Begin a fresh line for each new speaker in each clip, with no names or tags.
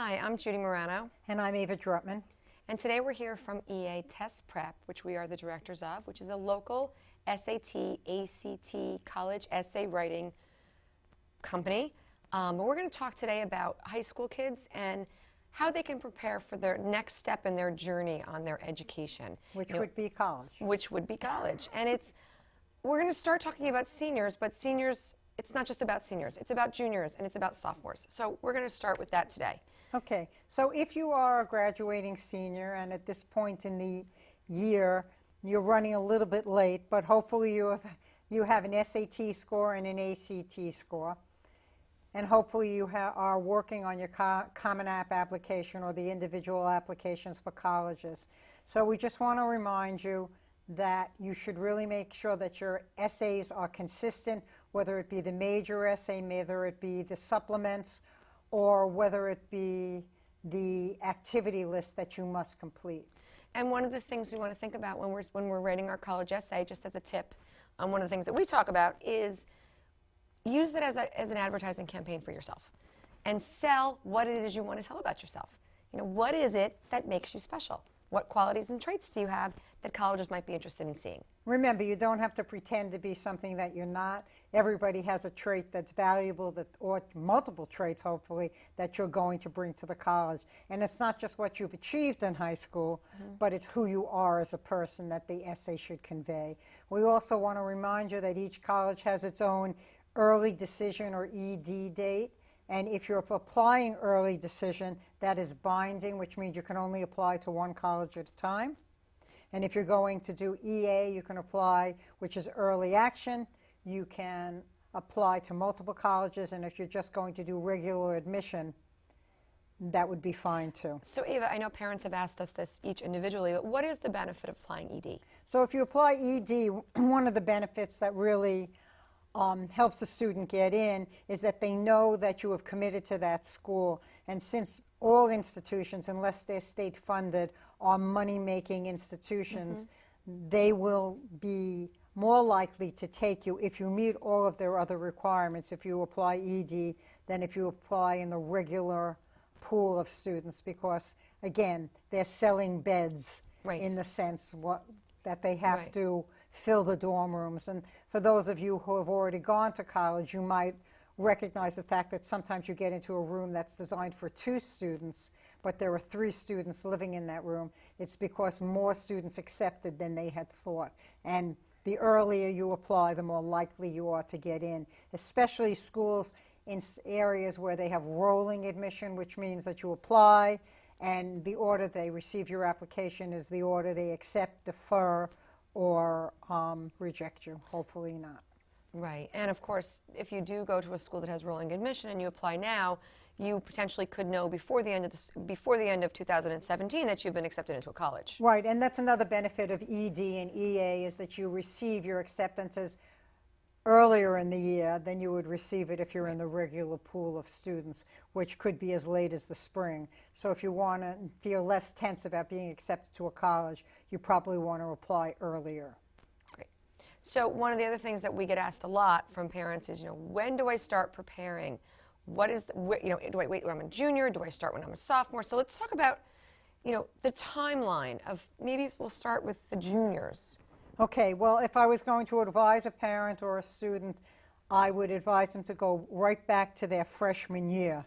Hi, I'm Judy Morano.
And I'm Ava Drutman.
And today we're here from EA Test Prep, which we are the directors of, which is a local SAT, ACT, college essay writing company. But we're going to talk today about high school kids and how they can prepare for their next step in their journey on their education.
Which would be college.
Which would be college. And we're going to start talking about seniors, but seniors, it's not just about seniors. It's about juniors and it's about sophomores. So we're going to start with that today.
Okay, so if you are a graduating senior and at this point in the year you're running a little bit late, but hopefully you have an SAT score and an ACT score, and hopefully you are working on your Common App application or the individual applications for colleges. So we just want to remind you that you should really make sure that your essays are consistent, whether it be the major essay, whether it be the supplements, or whether it be the activity list that you must complete.
And one of the things we want to think about when we're writing our college essay, just as a tip, one of the things that we talk about is use it as an advertising campaign for yourself and sell what it is you want to tell about yourself. You know, what is it that makes you special? What qualities and traits do you have that colleges might be interested in seeing?
Remember, you don't have to pretend to be something that you're not. Everybody has a trait that's valuable, or multiple traits, hopefully, that you're going to bring to the college. And it's not just what you've achieved in high school, but it's who you are as a person that the essay should convey. We also want to remind you that each college has its own early decision or ED date. And if you're applying early decision, that is binding, which means you can only apply to one college at a time. And if you're going to do EA, you can apply, which is early action. You can apply to multiple colleges. And if you're just going to do regular admission, that would be fine too.
So Ava, I know parents have asked us this each individually, but what is the benefit of applying ED?
So if you apply ED, one of the benefits that really helps a student get in is that they know that you have committed to that school. And since all institutions, unless they're state funded, are money-making institutions, they will be more likely to take you if you meet all of their other requirements, if you apply ED, than if you apply in the regular pool of students, because, again, they're selling beds in the sense that they have to fill the dorm rooms. And for those of you who have already gone to college, you might recognize the fact that sometimes you get into a room that's designed for 2 students, but there are 3 students living in that room. It's because more students accepted than they had thought. And the earlier you apply, the more likely you are to get in, especially schools in areas where they have rolling admission, which means that you apply, and the order they receive your application is the order they accept, defer, or reject you. Hopefully not.
Right. And of course, if you do go to a school that has rolling admission and you apply now, you potentially could know before the end of 2017 that you've been accepted into a college.
Right, and that's another benefit of ED and EA is that you receive your acceptances earlier in the year than you would receive it if you're in the regular pool of students, which could be as late as the spring. So if you want to feel less tense about being accepted to a college, you probably want to apply earlier.
Great. So one of the other things that we get asked a lot from parents is, when do I start preparing? What is, do I wait when I'm a junior? Do I start when I'm a sophomore? So let's talk about, the timeline of, maybe we'll start with the juniors.
Okay, well, if I was going to advise a parent or a student, I would advise them to go right back to their freshman year.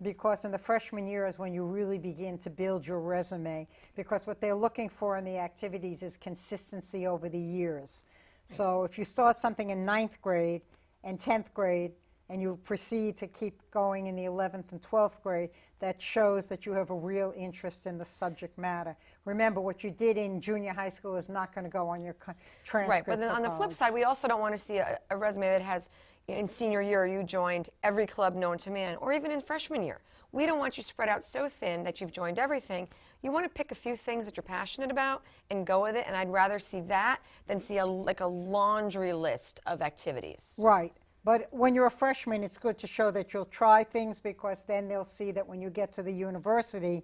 Because in the freshman year is when you really begin to build your resume, because what they're looking for in the activities is consistency over the years. So if you start something in 9th grade and 10th grade, and you proceed to keep going in the 11th and 12th grade, that shows that you have a real interest in the subject matter. Remember, what you did in junior high school is not going to go on your transcript.
Right, but then on the flip side, we also don't want to see a resume that has, in senior year, you joined every club known to man, or even in freshman year. We don't want you spread out so thin that you've joined everything. You want to pick a few things that you're passionate about and go with it, and I'd rather see that than see like a laundry list of activities.
Right. But when you're a freshman, it's good to show that you'll try things, because then they'll see that when you get to the university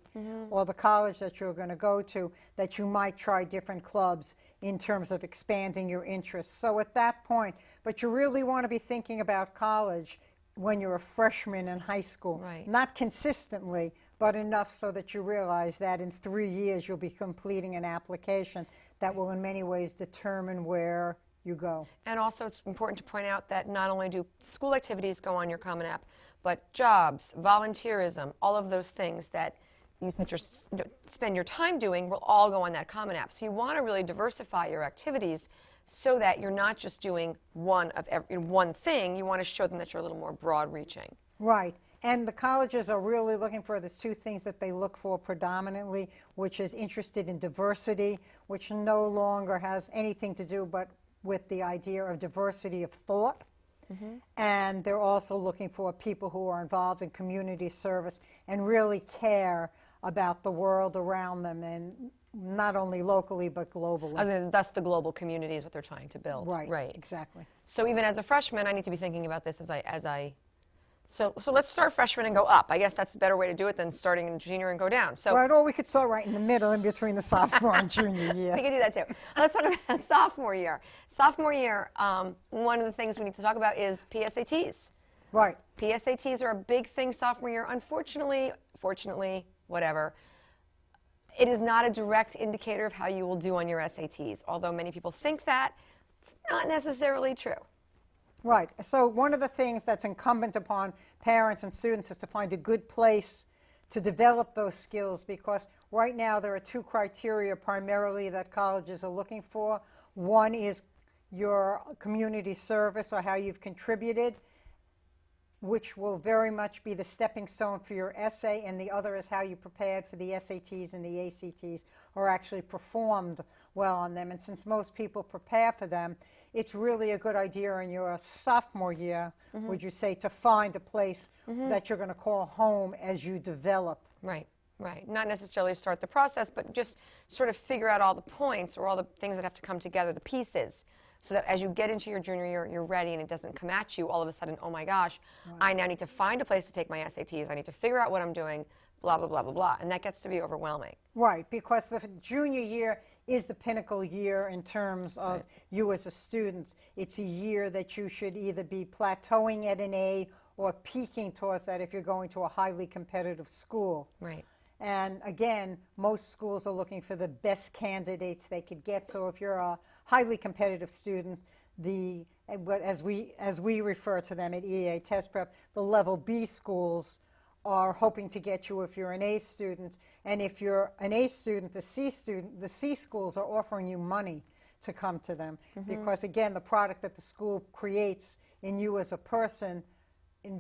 or the college that you're going to go to, that you might try different clubs in terms of expanding your interests. So at that point, but you really want to be thinking about college when you're a freshman in high school.
Right.
Not consistently, but enough so that you realize that in 3 years you'll be completing an application that will in many ways determine where you go.
And also it's important to point out that not only do school activities go on your Common App, but jobs, volunteerism, all of those things that you spend your time doing will all go on that Common App. So you want to really diversify your activities so that you're not just doing one thing. You want to show them that you're a little more broad-reaching.
Right. And the colleges are really looking for, there's two things that they look for predominantly, which is interested in diversity, which no longer has anything to do but with the idea of diversity of thought. And they're also looking for people who are involved in community service and really care about the world around them, and not only locally but globally.
That's the global community is what they're trying to build.
Right. Exactly.
So even as a freshman, I need to be thinking about this So let's start freshman and go up. I guess that's a better way to do it than starting in junior and go down. So
Right, or we could start right in the middle, in between the sophomore and junior year.
we can do that too. Let's talk about sophomore year. Sophomore year, one of the things we need to talk about is PSATs.
Right.
PSATs are a big thing sophomore year. Unfortunately, fortunately, whatever, it is not a direct indicator of how you will do on your SATs. Although many people think that, it's not necessarily true.
Right. So one of the things that's incumbent upon parents and students is to find a good place to develop those skills, because right now there are two criteria primarily that colleges are looking for. One is your community service, or how you've contributed, which will very much be the stepping stone for your essay, and the other is how you prepared for the SATs and the ACTs, or actually performed well on them. And since most people prepare for them, it's really a good idea in your sophomore year, would you say, to find a place that you're going to call home as you develop.
Right. Not necessarily start the process, but just sort of figure out all the points or all the things that have to come together, the pieces, so that as you get into your junior year, you're ready and it doesn't come at you all of a sudden, oh my gosh, I now need to find a place to take my SATs, I need to figure out what I'm doing, blah, blah, blah, blah, blah. And that gets to be overwhelming.
Right, because the junior year is the pinnacle year in terms of you as a student. It's a year that you should either be plateauing at an A or peaking towards that if you're going to a highly competitive school.
Right.
And again, most schools are looking for the best candidates they could get. So if you're a highly competitive student, as we refer to them at EA Test Prep, the level B schools are hoping to get you if you're an A student. And if you're an A student, the C schools are offering you money to come to them. Because again, the product that the school creates in you as a person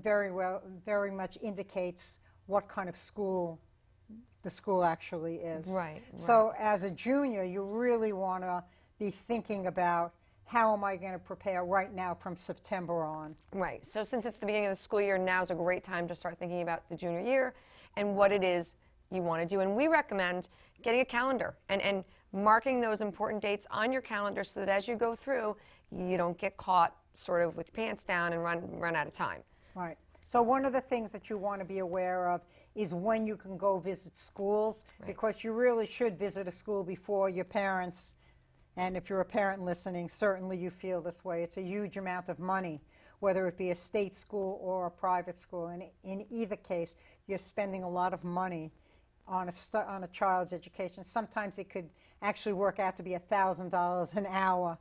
very much indicates what kind of school the school actually is.
Right.
So as a junior, you really want to be thinking about, how am I going to prepare right now from September on?
Right. So since it's the beginning of the school year, now's a great time to start thinking about the junior year and what it is you want to do. And we recommend getting a calendar and marking those important dates on your calendar so that as you go through, you don't get caught sort of with pants down and run out of time.
Right. So one of the things that you want to be aware of is when you can go visit schools, because you really should visit a school before your parents. And if you're a parent listening, certainly you feel this way. It's a huge amount of money, whether it be a state school or a private school. And in either case, you're spending a lot of money on a child's education. Sometimes it could actually work out to be $1,000 an hour,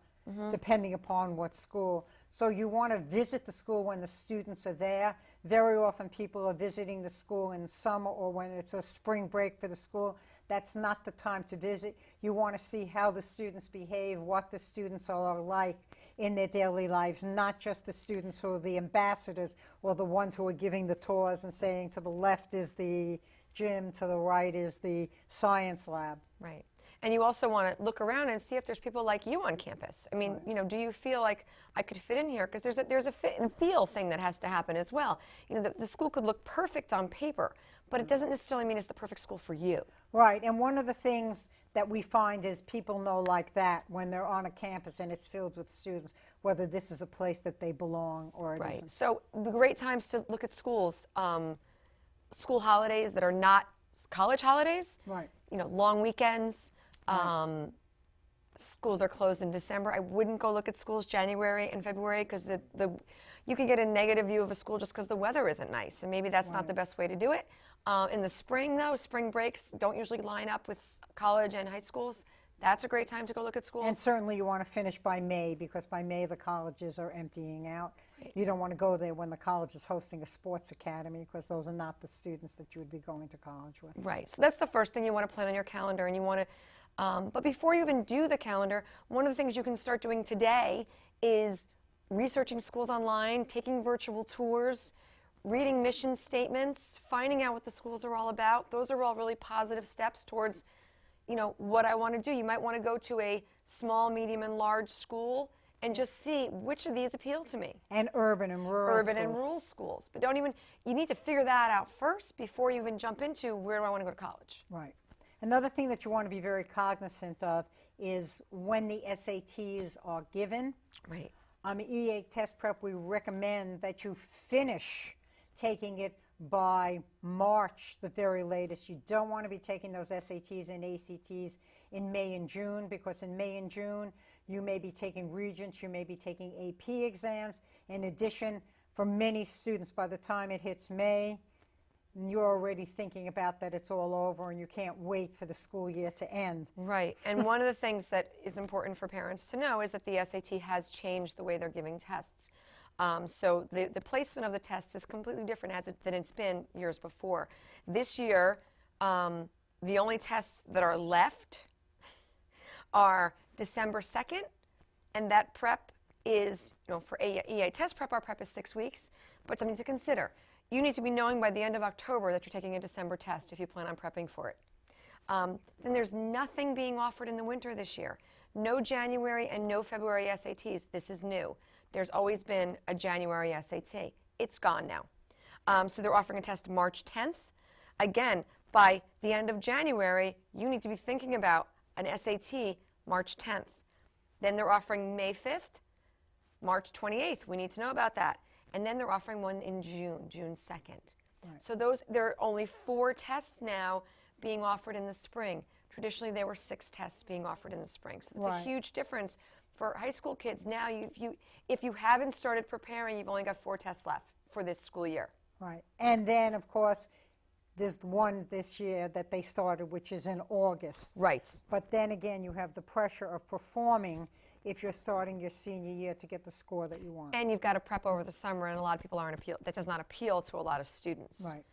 depending upon what school. So you want to visit the school when the students are there. Very often people are visiting the school in summer or when it's a spring break for the school. That's not the time to visit. You want to see how the students behave, what the students are like in their daily lives, not just the students who are the ambassadors or the ones who are giving the tours and saying to the left is the gym, to the right is the science lab.
Right. And you also want to look around and see if there's people like you on campus. I mean, you know, do you feel like I could fit in here? Because there's a fit and feel thing that has to happen as well. You know, the school could look perfect on paper, but it doesn't necessarily mean it's the perfect school for you.
Right, and one of the things that we find is people know like that when they're on a campus and it's filled with students, whether this is a place that they belong or it isn't.
So the great times to look at schools, school holidays that are not college holidays.
Right.
You know, long weekends. Schools are closed in December. I wouldn't go look at schools January and February because you can get a negative view of a school just because the weather isn't nice, and maybe that's not the best way to do it. In the spring, though, spring breaks don't usually line up with college and high schools. That's a great time to go look at schools.
And certainly you want to finish by May, because by May the colleges are emptying out. You don't want to go there when the college is hosting a sports academy, because those are not the students that you would be going to college with.
Right. So that's the first thing you want to plan on your calendar, and you want to. But before you even do the calendar, one of the things you can start doing today is researching schools online, taking virtual tours, reading mission statements, finding out what the schools are all about. Those are all really positive steps towards, what I want to do. You might want to go to a small, medium, and large school and just see which of these appeal to me.
And urban and rural schools.
And rural schools. But you need to figure that out first before you even jump into where do I want to go to college.
Right. Another thing that you want to be very cognizant of is when the SATs are given.
Right.
EA Test Prep, we recommend that you finish taking it by March, the very latest. You don't want to be taking those SATs and ACTs in May and June, because in May and June you may be taking Regents, you may be taking AP exams. In addition, for many students, by the time it hits May, you're already thinking about that it's all over and you can't wait for the school year to end.
Right. And one of the things that is important for parents to know is that the SAT has changed the way they're giving tests. So the placement of the tests is completely different than it's been years before. This year, the only tests that are left are December 2nd, and that prep is, for EA Test Prep, our prep is 6 weeks, but something to consider. You need to be knowing by the end of October that you're taking a December test if you plan on prepping for it. Then there's nothing being offered in the winter this year. No January and no February SATs. This is new. There's always been a January SAT. It's gone now. So they're offering a test March 10th. Again, by the end of January, you need to be thinking about an SAT March 10th. Then they're offering May 5th, March 28th. We need to know about that. And then they're offering one in June 2nd. Right. So there are only 4 tests now being offered in the spring. Traditionally, there were 6 tests being offered in the spring. So it's a huge difference for high school kids. Now, if you haven't started preparing, you've only got 4 tests left for this school year.
Right. And then, of course, there's one this year that they started, which is in August.
Right.
But then again, you have the pressure of performing if you're starting your senior year to get the score that you want.
And you've got to prep over the summer, and a lot of people that does not appeal to a lot of students.
Right.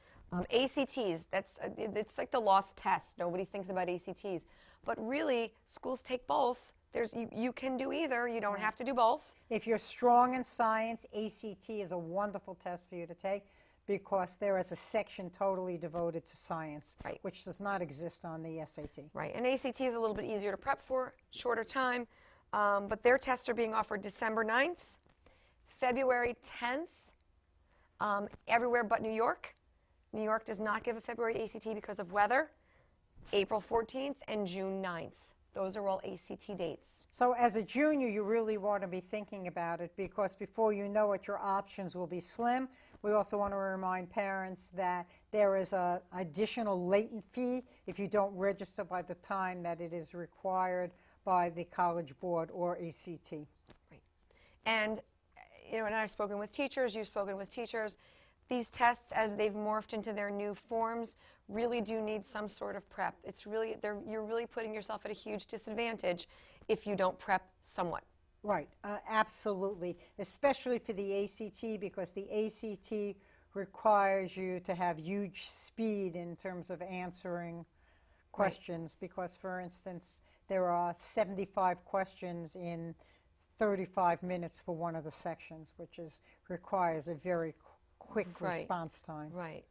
ACTs, it's like the lost test. Nobody thinks about ACTs. But really, schools take both. You can do either. You don't have to do both.
If you're strong in science, ACT is a wonderful test for you to take, because there is a section totally devoted to science, which does not exist on the SAT.
Right. And ACT is a little bit easier to prep for, shorter time. But their tests are being offered December 9th, February 10th, everywhere but New York. New York does not give a February ACT because of weather. April 14th and June 9th. Those are all ACT dates.
So as a junior, you really want to be thinking about it, because before you know it, your options will be slim. We also want to remind parents that there is an additional latent fee if you don't register by the time that it is required by the College Board or ACT.
Right. And, and I've spoken with teachers, you've spoken with teachers. These tests, as they've morphed into their new forms, really do need some sort of prep. You're really putting yourself at a huge disadvantage if you don't prep somewhat.
Right, absolutely, especially for the ACT, because the ACT requires you to have huge speed in terms of answering questions, because, for instance, there are 75 questions in 35 minutes for one of the sections, which requires a very quick response time.
Right.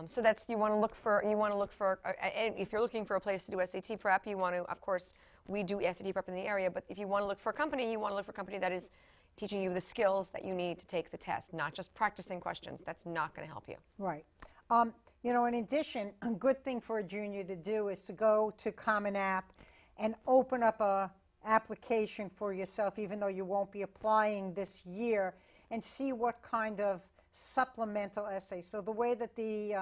So that's you want to look for. If you're looking for a place to do SAT prep, you want to, of course, we do SAT prep in the area. But if you want to look for a company, you want to look for a company that is teaching you the skills that you need to take the test, not just practicing questions. That's not going to help you.
Right. In addition, a good thing for a junior to do is to go to Common App and open up a application for yourself, even though you won't be applying this year, and see what kind of supplemental essay. So the way that the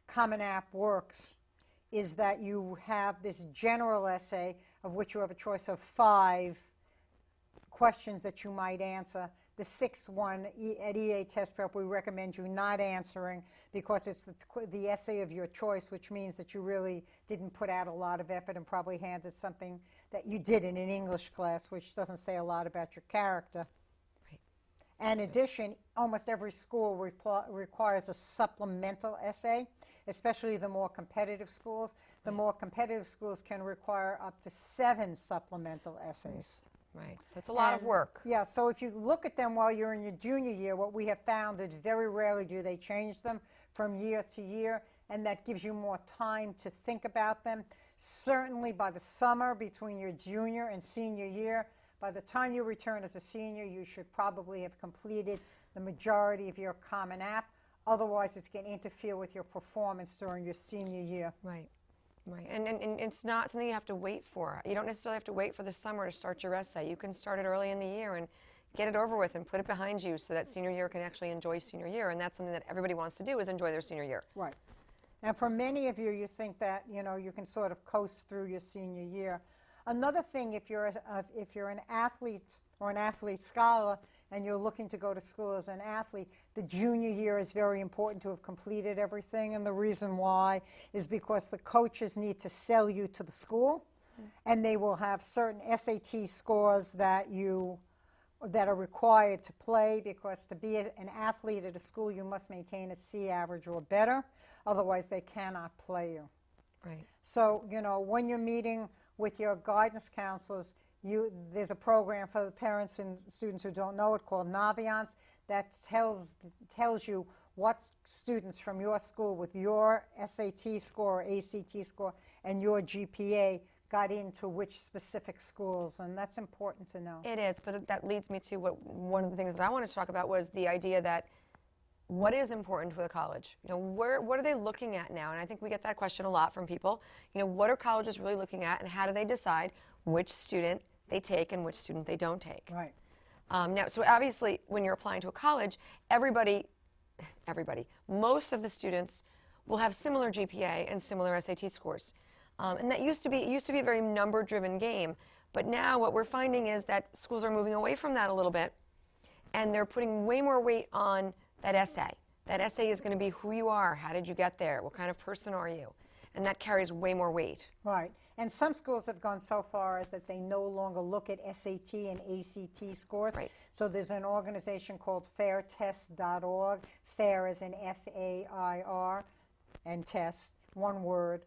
Common App works is that you have this general essay of which you have a choice of 5 questions that you might answer. the sixth one at EA Test Prep, we recommend you not answering because it's the essay of your choice, which means that you really didn't put out a lot of effort and probably handed something that you did in an English class, which doesn't say a lot about your character. In addition, almost every school requires a supplemental essay, especially the more competitive schools. The more competitive schools can require up to 7 supplemental essays.
Right, so it's a lot of work.
Yeah, so if you look at them while you're in your junior year, what we have found is very rarely do they change them from year to year, and that gives you more time to think about them. Certainly by the summer between your junior and senior year, by the time you return as a senior, you should probably have completed the majority of your Common App. Otherwise, it's going to interfere with your performance during your senior year.
Right, right. And it's not something you have to wait for. You don't necessarily have to wait for the summer to start your essay. You can start it early in the year and get it over with and put it behind you so that senior year can actually enjoy senior year. And that's something that everybody wants to do, is enjoy their senior year.
Right. And for many of you, you think that, you know, you can sort of coast through your senior year. Another thing, if you're an athlete or an athlete scholar and you're looking to go to school as an athlete, the junior year is very important to have completed everything. And the reason why is because the coaches need to sell you to the school, and they will have certain SAT scores that are required to play, because to be an athlete at a school, you must maintain a C average or better. Otherwise, they cannot play you.
Right.
So, you know, when you're meeting with your guidance counselors, there's a program for the parents and students who don't know it called Naviance that tells you what students from your school with your SAT score or ACT score and your GPA got into which specific schools, and that's important to know.
It is, but that leads me to one of the things that I wanted to talk about was the idea that what is important for the college? You know, what are they looking at now? And I think we get that question a lot from people. You know, what are colleges really looking at, and how do they decide which student they take and which student they don't take?
Right.
Now, so obviously, when you're applying to a college, most of the students will have similar GPA and similar SAT scores. And that used to be a very number-driven game. But now what we're finding is that schools are moving away from that a little bit, and they're putting way more weight on that essay. That essay is going to be who you are, how did you get there, what kind of person are you, and that carries way more weight.
Right. And some schools have gone so far as that they no longer look at SAT and ACT scores.
Right.
So there's an organization called fairtest.org, fair as in F-A-I-R, and test, one word,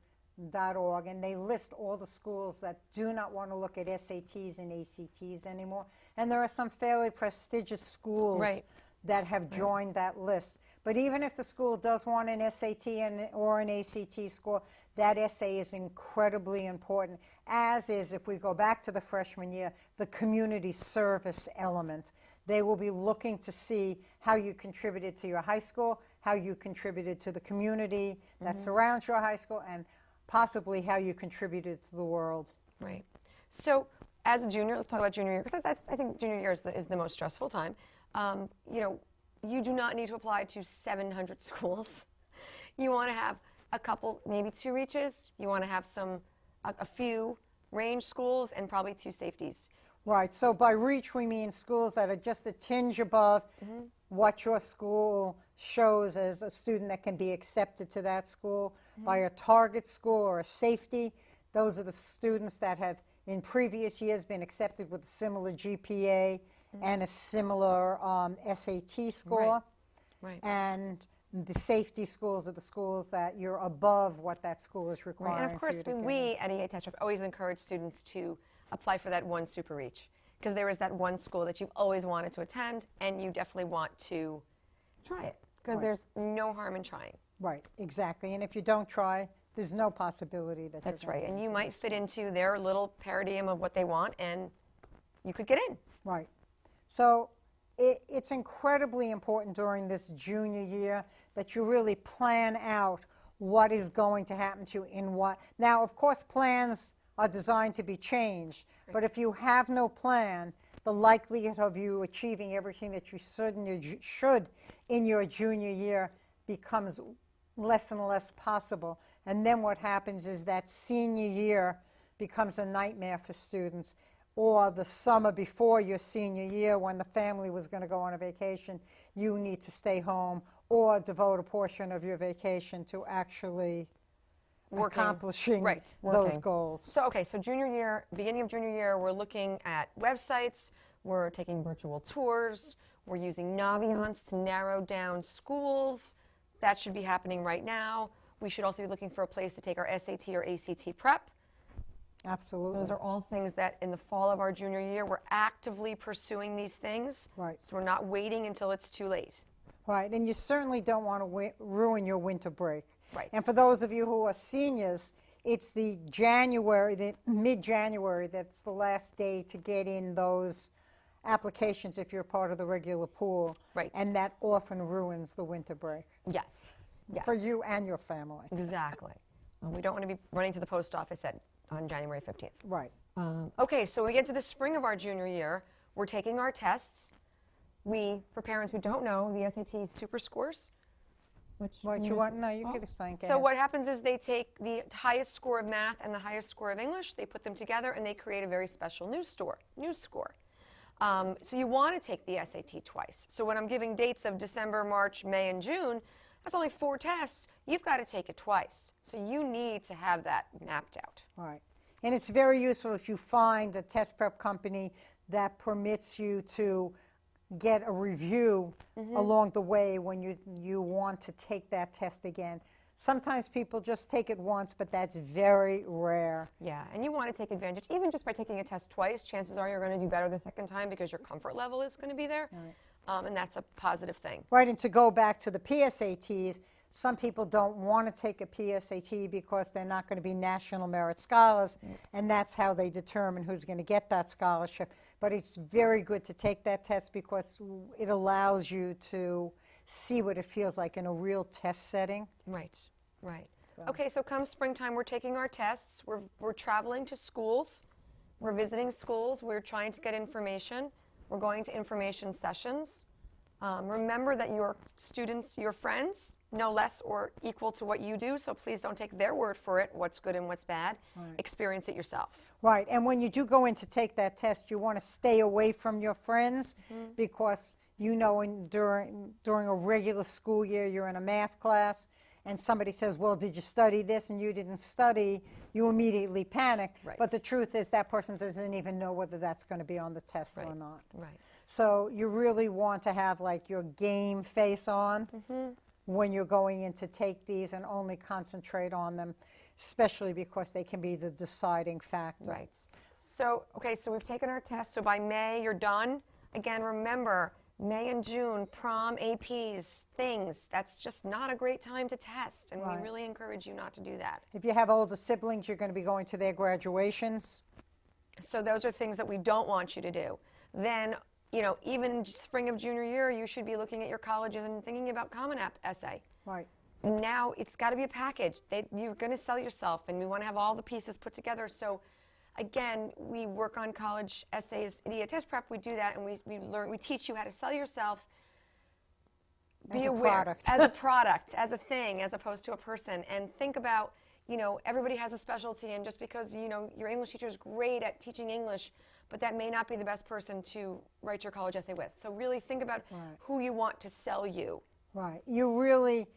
.org, and they list all the schools that do not want to look at SATs and ACTs anymore. And there are some fairly prestigious schools that have joined that list. But even if the school does want an SAT or an ACT score, that essay is incredibly important, as is, if we go back to the freshman year, the community service element. They will be looking to see how you contributed to your high school, how you contributed to the community that surrounds your high school, and possibly how you contributed to the world.
Right. So as a junior, let's talk about junior year, because I think junior year is the most stressful time. You know, you do not need to apply to 700 schools. You want to have a couple, maybe 2 reaches. You want to have a few range schools and probably 2 safeties.
Right. So by reach, we mean schools that are just a tinge above what your school shows as a student that can be accepted to that school. By a target school or a safety, those are the students that have in previous years been accepted with a similar GPA and a similar SAT score.
Right.
And the safety schools are the schools that you're above what that school is requiring.
And of course, we at EA Test Prep always encourage students to apply for that one super reach, because there is that one school that you've always wanted to attend, and you definitely want to try it, because there's no harm in trying.
Right, exactly. And if you don't try, there's no possibility that
That's
you're going
right.
to
And
get
you
into
might
this
fit
school.
into their little paradigm of what they want, and you could get in.
Right. So it's incredibly important during this junior year that you really plan out what is going to happen to you in what. Now, of course, plans are designed to be changed, but if you have no plan, the likelihood of you achieving everything that you should in your junior year becomes less and less possible. And then what happens is that senior year becomes a nightmare for students. or the summer before your senior year when the family was going to go on a vacation, you need to stay home or devote a portion of your vacation to actually accomplishing
right,
those
working.
goals.
So, okay, so junior year, beginning of junior year, we're looking at websites, we're taking virtual tours, we're using Naviance to narrow down schools. That should be happening right now. We should also be looking for a place to take our SAT or ACT prep.
Absolutely.
Those are all things that in the fall of our junior year, we're actively pursuing these things.
Right.
So we're not waiting until it's too late.
Right, and you certainly don't want to ruin your winter break.
Right.
And for those of you who are seniors, it's the mid-January, that's the last day to get in those applications if you're part of the regular pool.
Right.
And that often ruins the winter break
Yes. Yes.
for you and your family.
Exactly. We don't want to be running to the post office on January 15th.
Right.
Okay, so we get to the spring of our junior year. We're taking our tests. For parents who don't know, the SAT super scores.
What you want? No, you could explain. Go
So
ahead.
what happens is they take the highest score of math and the highest score of English, they put them together, and they create a very special news score. So you want to take the SAT twice. So when I'm giving dates of December, March, May, and June, that's only 4 tests. You've got to take it twice. So you need to have that mapped out.
Right. And it's very useful if you find a test prep company that permits you to get a review along the way when you want to take that test again. Sometimes people just take it once, but that's very rare.
Yeah, and you want to take advantage. Even just by taking a test twice, chances are you're going to do better the second time because your comfort level is going to be there.
Right.
And that's a positive thing.
Right, and to go back to the PSATs, some people don't want to take a PSAT because they're not going to be national merit scholars, and that's how they determine who's going to get that scholarship. But it's very good to take that test because it allows you to see what it feels like in a real test setting.
Right, right.
So-
Okay, so come springtime, we're taking our tests. We're traveling to schools. We're visiting schools. We're trying to get information. We're going to information sessions. Remember that your students, your friends, know less or equal to what you do, so please don't take their word for it, what's good and what's bad.
Right.
Experience it yourself.
Right, and when you do go in to take that test, you want to stay away from your friends because you know during a regular school year, you're in a math class, and somebody says, well, did you study this? And you didn't study, you immediately panic.
Right.
But the truth is that person doesn't even know whether that's going to be on the test or not.
Right.
So you really want to have like your game face on when you're going in to take these and only concentrate on them, especially because they can be the deciding factor.
Right. So, okay, so we've taken our test. So by May, you're done. Again, remember, May and June, prom, APs, things, that's just not a great time to test. And
Right.
we really encourage you not to do that.
If you have older siblings, you're going to be going to their graduations.
So those are things that we don't want you to do. Then, even spring of junior year, you should be looking at your colleges and thinking about Common App essay.
Right.
Now it's got to be a package. You're going to sell yourself, and we want to have all the pieces put together. So, again, we work on college essays, idiot test prep. We do that, and we teach you how to sell yourself. Be
As a
aware
product.
as a product, as a thing, as opposed to a person, and think about. Everybody has a specialty, and just because your English teacher is great at teaching English, but that may not be the best person to write your college essay with. So really think about who you want to sell you.
Right. You really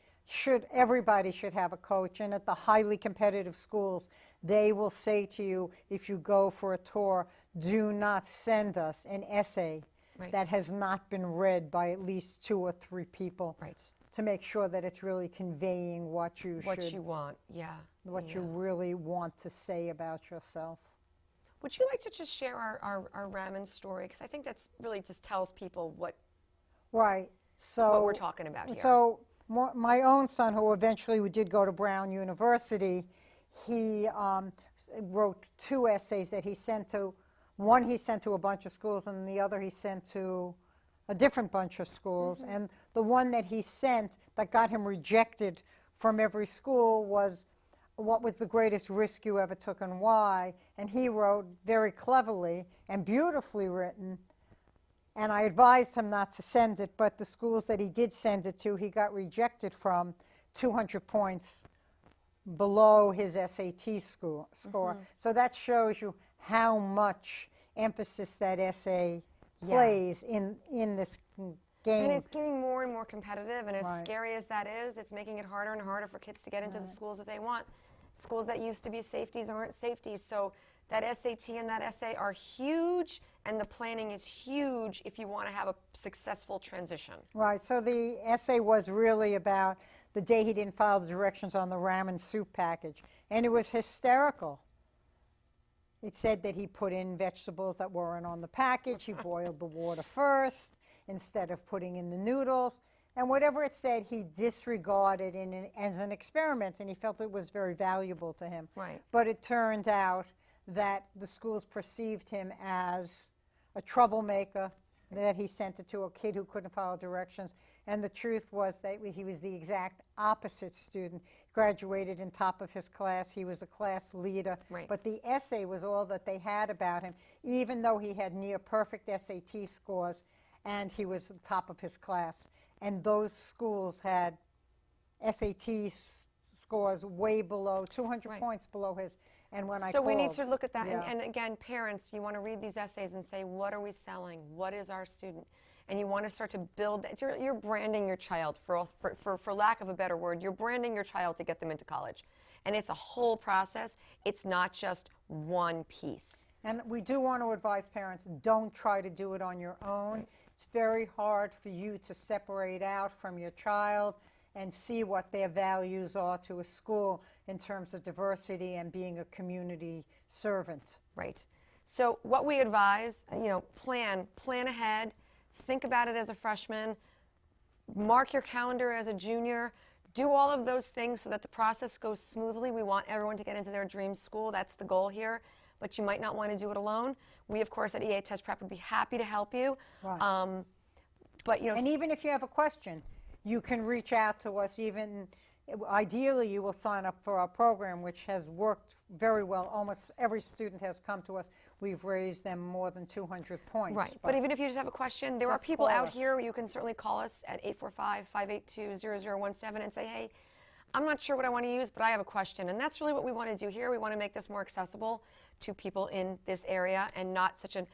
everybody should have a coach. And at the highly competitive schools, they will say to you, if you go for a tour, do not send us an essay
Right.
that has not been read by at least 2 or 3 people.
Right.
To make sure that it's really conveying what you
Want, yeah.
what you really want to say about yourself.
Would you like to just share our ramen story? Because I think that's really just tells people what
Right. So
we're talking about here.
So my own son, who eventually did go to Brown University, he wrote 2 essays that he sent to. One he sent to a bunch of schools, and the other he sent to a different bunch of schools. And the one that he sent that got him rejected from every school was, what was the greatest risk you ever took and why? And he wrote very cleverly and beautifully written, and I advised him not to send it, but the schools that he did send it to, he got rejected from 200 points below his SAT score. So that shows you how much emphasis that essay plays in this game.
And it's getting more and more competitive, and as
Right.
scary as that is, it's making it harder and harder for kids to get into the schools that they want. Schools that used to be safeties aren't safeties, so that SAT and that essay are huge, and the planning is huge if you want to have a successful transition.
Right, so the essay was really about the day he didn't follow the directions on the ramen soup package, and it was hysterical. It said that he put in vegetables that weren't on the package, he boiled the water first instead of putting in the noodles, and whatever it said, he disregarded as an experiment, and he felt it was very valuable to him.
Right.
But it turned out that the schools perceived him as a troublemaker, that he sent it to a kid who couldn't follow directions. And the truth was that he was the exact opposite student. Graduated in top of his class. He was a class leader.
Right.
But the essay was all that they had about him, even though he had near perfect SAT scores and he was top of his class. And those schools had SAT scores way below, 200
Right.
points below his. And when I
So
called,
we need to look at that,
yeah.
and again, parents, you want to read these essays and say, what are we selling? What is our student? And you want to start to build that. You're branding your child, for lack of a better word, you're branding your child to get them into college. And it's a whole process. It's not just one piece.
And we do want to advise parents, don't try to do it on your own.
Right.
It's very hard for you to separate out from your child and see what their values are to a school in terms of diversity and being a community servant.
Right. So what we advise, plan ahead, think about it as a freshman, mark your calendar as a junior, do all of those things so that the process goes smoothly. We want everyone to get into their dream school. That's the goal here. But you might not want to do it alone. We, of course, at EA Test Prep would be happy to help you.
Right.
But
And even if you have a question, you can reach out to us. Even ideally, you will sign up for our program, which has worked very well. Almost every student has come to us. We've raised them more than 200 points.
Right. But even if you just have a question, there are
just
people
call
out
us.
here. You can certainly call us at 845-582-0017 and say, hey, I'm not sure what I want to use, but I have a question. And that's really what we want to do here. We want to make this more accessible to people in this area and not such an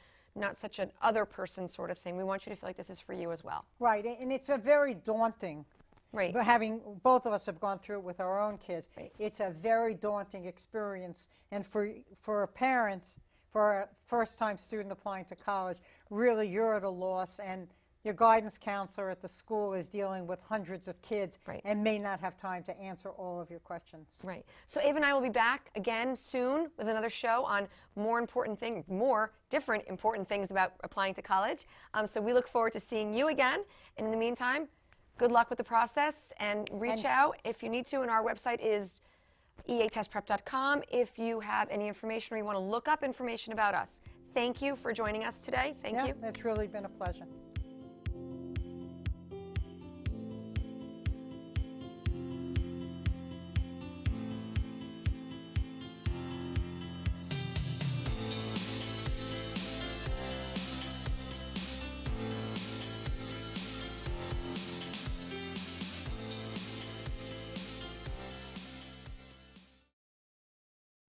other person sort of thing. We want you to feel like this is for you as well.
Right, and it's a very daunting.
Right.
But both of us have gone through it with our own kids.
Right.
It's a very daunting experience, and for a parent, for a first-time student applying to college, really you're at a loss, and your guidance counselor at the school is dealing with hundreds of kids
Right.
and may not have time to answer all of your questions.
Right. So Ava and I will be back again soon with another show on more different important things about applying to college. So we look forward to seeing you again. And in the meantime, good luck with the process and reach out if you need to. And our website is eatestprep.com if you have any information or you want to look up information about us. Thank you for joining us today. Thank you.
It's really been a pleasure.